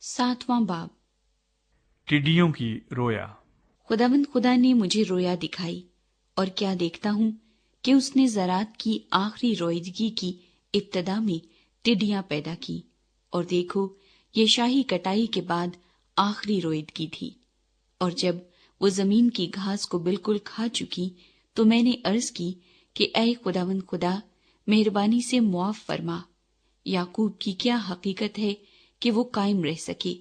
7वां बाब। टिड्डियों की रोया। खुदावंद खुदा ने मुझे रोया दिखाई, और क्या देखता हूँ कि उसने ज़रात की आखिरी रोइदगी की इब्तदा में टिड्डियां पैदा की, और देखो ये शाही कटाई के बाद आखिरी रोइदगी थी। और जब वो जमीन की घास को बिल्कुल खा चुकी तो मैंने अर्ज की कि ऐ खुदावंद खुदा, मेहरबानी से मुआफ फरमा। याकूब की क्या हकीकत है कि वो कायम रह सके,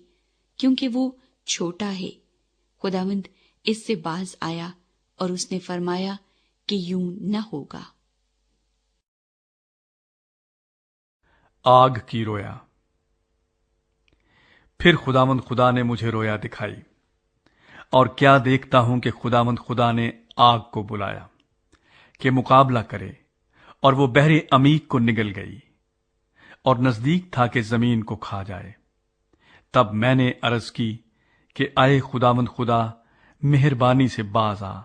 क्योंकि वो छोटा है। खुदावंद इससे बाज आया और उसने फरमाया कि यूं न होगा। आग की रोया। फिर खुदावंद खुदा ने मुझे रोया दिखाई, और क्या देखता हूं कि खुदावंद खुदा ने आग को बुलाया कि मुकाबला करे, और वो बहरे अमीक को निगल गई और नजदीक था कि जमीन को खा जाए। तब मैंने अर्ज की कि आए खुदावंद खुदा, मेहरबानी से बाज आ।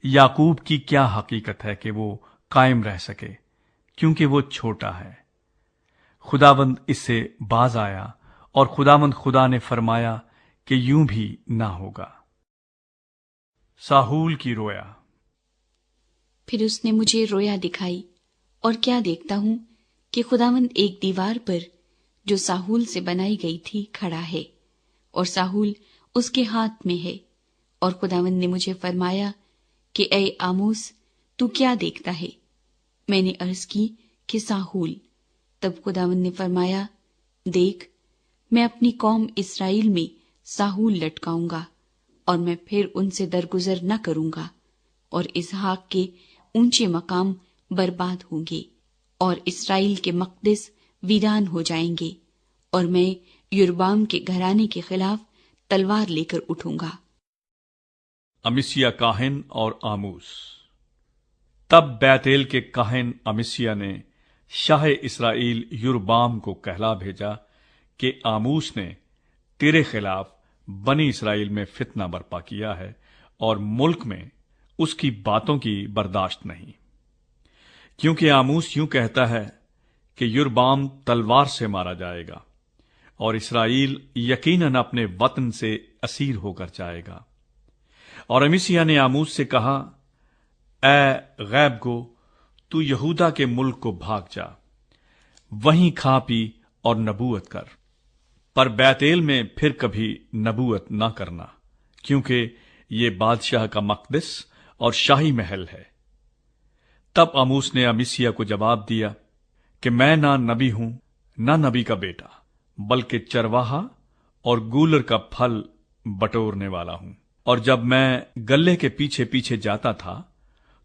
याकूब की क्या हकीकत है कि वो कायम रह सके, क्योंकि वो छोटा है। खुदावंद इससे बाज आया, और खुदावंद खुदा ने फरमाया कि यूं भी ना होगा। साहूल की रोया। फिर उसने मुझे रोया दिखाई, और क्या देखता हूं कि खुदावंद एक दीवार पर जो साहूल से बनाई गई थी खड़ा है, और साहूल उसके हाथ में है। और खुदावंद ने मुझे फरमाया कि ऐ आमोस, तू क्या देखता है? मैंने अर्ज की कि साहूल। तब खुदावंद ने फरमाया, देख, मैं अपनी कौम इस्राएल में साहूल लटकाऊंगा, और मैं फिर उनसे दरगुजर न करूंगा, और इसहाक के ऊंचे मकाम बर्बाद होंगे, और इस्राएल के मकदस वीरान हो जाएंगे, और मैं यरबाम के घराने के खिलाफ तलवार लेकर उठूंगा। अमिस्या काहिन और आमूस। तब बैतेल के काहिन अमिस्या ने शाह इस्राएल यरबाम को कहला भेजा कि आमूस ने तेरे खिलाफ बनी इस्राएल में फितना बर्पा किया है, और मुल्क में उसकी बातों की बर्दाश्त नहीं, क्योंकि आमूस यूं कहता है कि यरबाम तलवार से मारा जाएगा, और इस्राएल यकीनन अपने वतन से असीर होकर जाएगा। और अमिस्या ने आमूस से कहा, ऐ गैब गो, तू यहूदा के मुल्क को भाग जा, वहीं खा पी और नबूवत कर, पर बैतेल में फिर कभी नबूवत ना करना, क्योंकि ये बादशाह का मकदस और शाही महल है। तब आमूस ने अमिस्या को जवाब दिया कि मैं ना नबी हूं, ना नबी का बेटा, बल्कि चरवाहा और गूलर का फल बटोरने वाला हूं। और जब मैं गल्ले के पीछे पीछे जाता था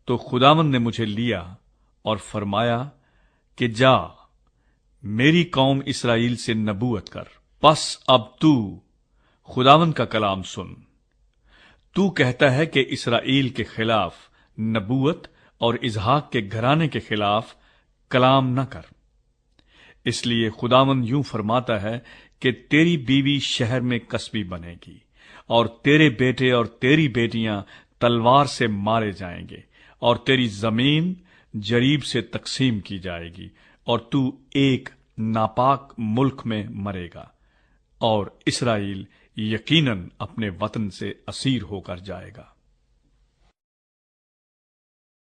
तो खुदावंद ने मुझे लिया और फरमाया कि जा, मेरी कौम इस्राएल से नबूवत कर। बस अब तू खुदावंद का कलाम सुन। तू कहता है कि इस्राएल के खिलाफ नबूवत और इसहाक के घराने के खिलाफ कलाम न कर। इसलिए खुदावंद यूं फरमाता है कि तेरी बीवी शहर में कसबी बनेगी, और तेरे बेटे और तेरी बेटियां तलवार से मारे जाएंगे, और तेरी जमीन जरीब से तकसीम की जाएगी, और तू एक नापाक मुल्क में मरेगा, और इस्राएल यकीनन अपने वतन से असीर होकर जाएगा।